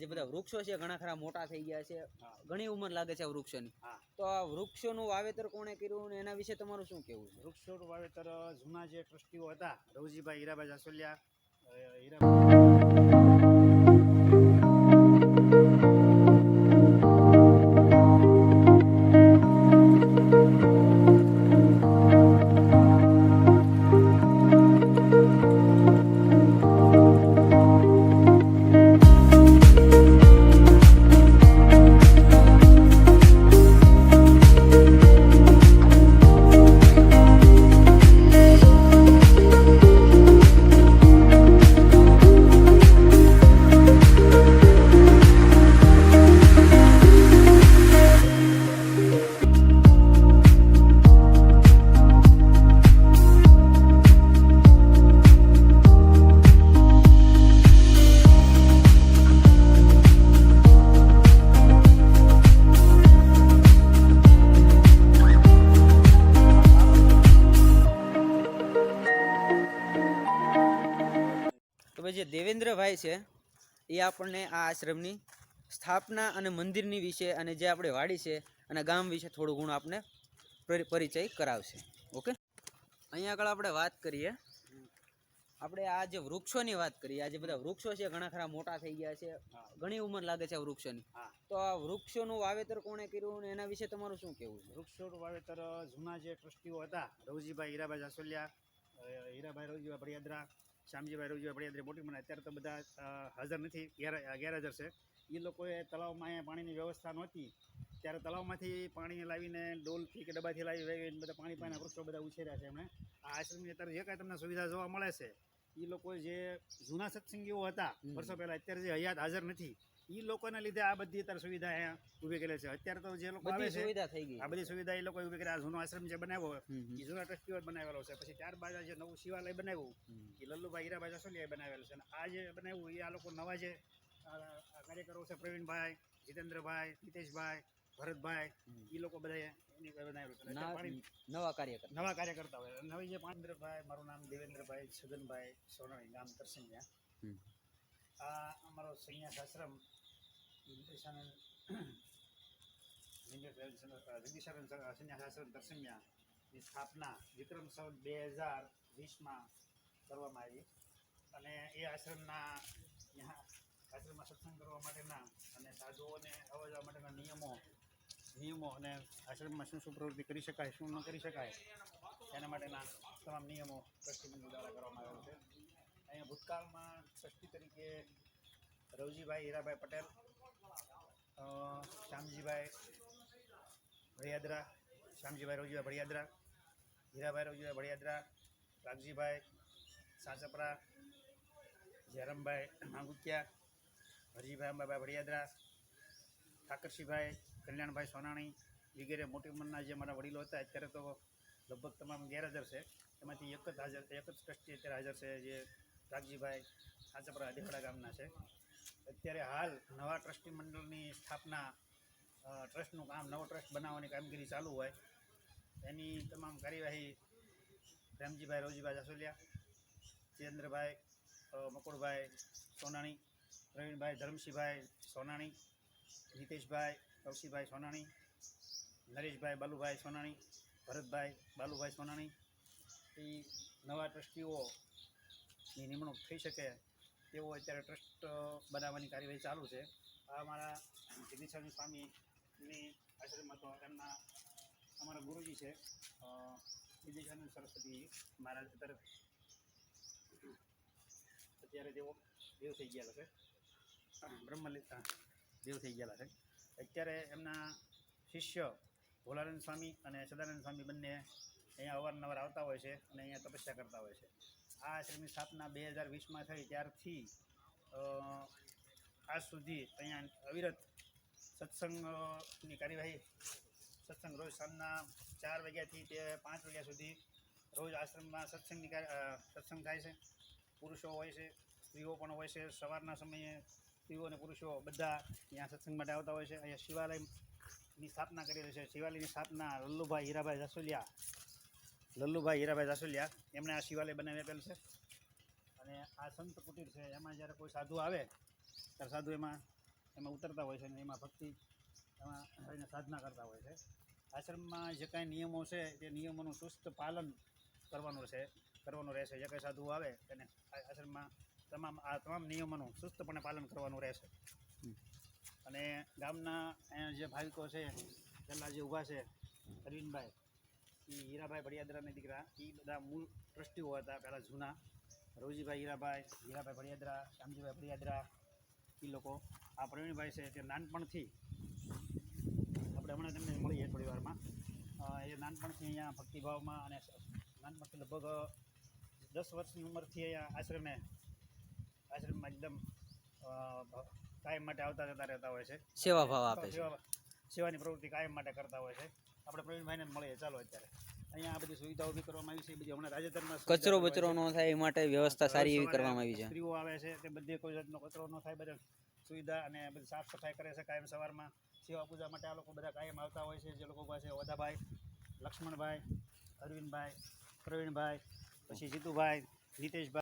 જે બધા વૃક્ષો છે ઘણા ખરા મોટા થઈ ગયા છે, ઘણી ઉંમર લાગે છે આ વૃક્ષોની, તો આ વૃક્ષોનું વાવેતર કોણે કર્યું ને એના વિશે તમારું શું કહેવું છે? વૃક્ષોનું વાવેતર જૂના જે ટ્રસ્ટીઓ હતા, રવજીભાઈ હીરાભાઈ જાસોલિયા, જે દેવેન્દ્રભાઈ છે એ આપણને આ આશ્રમની સ્થાપના અને મંદિરની વિશે અને જે આપણે વાડી છે અને ગામ વિશે થોડું ઘણું આપણે પરિચય કરાવશે. ઓકે, અહીંયા આગળ આપણે વાત કરીએ, આપણે આ જે વૃક્ષોની વાત કરીએ, આ જે બધા વૃક્ષો છે ઘણા ખરા મોટા થઈ ગયા છે, ઘણી ઉંમર લાગે છે આ વૃક્ષોની, તો આ વૃક્ષોનું વાવેતર કોણે કર્યું ને એના વિશે તમારું શું કહેવું છે? વૃક્ષોનું વાવેતર જૂના જે ટ્રસ્ટીઓ હતા, રવજીભાઈ હીરાભાઈ જાસોલિયા, હીરાભાઈ રવજીભાઈ ભડિયાદરા, શ્યામજીભાઈ રવજીભાઈ ભડિયાદરા મોટી મને અત્યારે તો બધા હાજર નથી, ગેરહાજર છે. એ લોકોએ તળાવમાં અહીંયા પાણીની વ્યવસ્થા નહોતી ત્યારે તળાવમાંથી પાણી લાવીને ડોલથી કે ડબ્બાથી લાવીને બધા પાણી પાણીના વૃક્ષો બધા ઉછેર્યા છે એમણે. આ આશ્રમની અત્યારે જે કાંઈ તમને સુવિધા જોવા મળે છે એ લોકો જે જૂના સત્સંગીઓ હતા વર્ષો પહેલાં, અત્યારે જે હયાત હાજર નથી, એ લોકોના લીધે આ બધી અત્યારે સુવિધા અહીંયા ઊભી કરેલી છે. અત્યારે તો જે લોકો આવે છે આ બધી સુવિધા એ લોકો ઊભી કરે. આ જૂનો આશ્રમ જે બનાવ્યો એ જૂના ટ્રસ્ટીઓ બનાવેલો છે. પછી ત્યારબાદ જે નવું શિવાલય બનાવ્યું એ લલ્લુભાઈ હીરાભાઈ જાસોલિયાએ બનાવેલું છે. અને આ જે બનાવ્યું એ આ લોકો નવા જે કાર્યકરો છે, પ્રવીણભાઈ, જીતેન્દ્રભાઈ, નીતેશભાઈ, ભરતભાઈ, એ લોકો બધા નવા કાર્યકર્તા હોય. નવી જે પાંદ્રભાઈ, મારું નામ દેવેન્દ્રભાઈ છગનભાઈ સોનાણી, ગામ તરસમિયા. આ અમારો સંન્યાસ આશ્રમ જગદીશાનંદ સંન્યાસ આશ્રમ તરસમિયાની સ્થાપના વિક્રમ સંવત 2020માં કરવામાં આવી. અને એ આશ્રમમાં સત્સંગ કરવા માટેના અને સાધુઓને આવવા જવા માટેના નિયમો અને આશ્રમમાં શું પ્રવૃત્તિ કરી શકાય, શું ન કરી શકાય એના માટેના તમામ નિયમો ટ્રસ્ટીમંડળ દ્વારા કરવામાં આવેલ છે. અહીંયા ભૂતકાળમાં ટ્રસ્ટી તરીકે રવજીભાઈ હીરાભાઈ પટેલ, શ્યામજીભાઈ ભડિયાદરા, શ્યામજીભાઈ રવજીભાઈ ભડિયાદરા, હીરાભાઈ રવજીભાઈ ભડિયાદરા, રાગજીભાઈ સાચપરા, જયરામભાઈ માંગુકિયા, હરજીભાઈ અંબાભાઈ ભડિયાદરા, ઠાકરસિંહભાઈ કલ્યાણભાઈ સોનાણી વગેરે મોટી ઉંમરના જે મારા વડીલો હતા અત્યારે તો લગભગ તમામ ગેરહાજર છે. એમાંથી એક જ ટ્રસ્ટી અત્યારે હાજર છે, જે રાગજીભાઈ સાચપરા દેવડા ગામના છે. અત્યારે હાલ નવા ટ્રસ્ટી મંડળની સ્થાપના, ટ્રસ્ટનું કામ, નવો ટ્રસ્ટ બનાવવાની કામગીરી ચાલુ હોય એની તમામ કાર્યવાહી રામજીભાઈ રવજીભાઈ જાસોલિયા, ચેન્દ્રભાઈ મકુડભાઈ સોનાણી, પ્રવીણભાઈ ધર્મસિંહભાઈ સોનાણી, નીતેશભાઈ કૌશિકભાઈ સોનાણી, નરેશભાઈ બાલુભાઈ સોનાણી, ભરતભાઈ બાલુભાઈ સોનાણી, એ નવા ટ્રસ્ટીઓની નિમણૂક થઈ શકે તેવો અત્યારે ટ્રસ્ટ બનાવવાની કાર્યવાહી ચાલુ છે. આ અમારા જગદીશાનંદ સ્વામીની આશ્રમમાં તો એમના અમારા ગુરુજી છે જગદીશાનંદ સરસ્વતી મહારાજ, અત્યારે તેઓ દેવ થઈ ગયેલા છે, બ્રહ્મલિતા દેવ થઈ ગયેલા છે. અત્યારે એમના શિષ્ય ભોલાનંદ સ્વામી અને સદાનંદ સ્વામી બંને અહીંયા અવારનવાર આવતા હોય છે અને અહીંયા તપસ્યા કરતા હોય છે. આ આશ્રમની સ્થાપના 2020માં થઈ ત્યારથી આજ સુધી અહીંયા અવિરત સત્સંગની કાર્યવાહી, સત્સંગ રોજ સાંજના 4 વાગ્યાથી તે 5 વાગ્યા સુધી રોજ આશ્રમમાં સત્સંગ થાય છે. પુરુષો હોય છે, સ્ત્રીઓ પણ હોય છે. સવારના સમયે સ્ત્રીઓ અને પુરુષો બધા અહીંયા સત્સંગ માટે આવતા હોય છે. અહીંયા શિવાલયની સ્થાપના કરેલી છે. શિવાલયની સ્થાપના લલ્લુભાઈ હીરાભાઈ જાસોલિયા એમણે આ શિવાલય બનાવી આપેલ છે. અને આ સંત કુટીર છે, એમાં જ્યારે કોઈ સાધુ આવે ત્યારે સાધુ એમાં એમાં ઉતરતા હોય છે અને એમાં ભક્તિ એમાં રહીને સાધના કરતા હોય છે. આશ્રમમાં જે કાંઈ નિયમો છે તે નિયમોનું ચુસ્ત પાલન કરવાનું રહેશે. જે કંઈ સાધુ આવે એને આશ્રમમાં તમામ નિયમોનું ચુસ્તપણે પાલન કરવાનું રહેશે. અને ગામના અહીંયા જે ભાવિકો છે પહેલાં જે ઊભા છે અરવિંદભાઈ, એ હીરાભાઈ ભડિયાદરાના દીકરા, એ બધા મૂળ ટ્રસ્ટીઓ હતા પહેલાં જૂના. રવજીભાઈ હીરાભાઈ ભડિયાદરા, શ્યામજીભાઈ ભડિયાદરા, એ લોકો. આ પ્રવીણભાઈ છે તે નાનપણથી આપણે હમણાં તેમને મળીએ થોડી વારમાં. એ નાનપણથી અહીંયા ભક્તિભાવમાં અને નાનપણથી લગભગ 10 વર્ષની ઉંમરથી અહીંયા આશ્રમમાં એકદમ કાયમ માટે આવતા જતા રહેતા હોય છે. સેવા ભાવ આપે છે. સેવાની પ્રવૃત્તિ કાયમ માટે કરતા હોય છે. આપણે પ્રવીણભાઈને મળીએ ચાલો. અત્યારે અહીંયા આ બધી સુવિધા ઊભી કરવામાં આવી છે. બધી હમણાં તાજેતરમાં કચરો બચરો ન થાય એ માટે વ્યવસ્થા સારી એવી કરવામાં આવી છે. સ્ત્રીઓ આવે છે તે બધી કોઈ જાતનો કચરો ન થાય, બધા સુવિધા અને બધી સાફ સફાઈ કરે છે કાયમ. સવારમાં સેવા પૂજા માટે આ લોકો બધા કાયમ આવતા હોય છે. જે લોકો પાસે ઓધાભાઈ, લક્ષ્મણભાઈ, અરવિંદભાઈ, પ્રવીણભાઈ, પછી જીતુભાઈ, નીતેશભાઈ.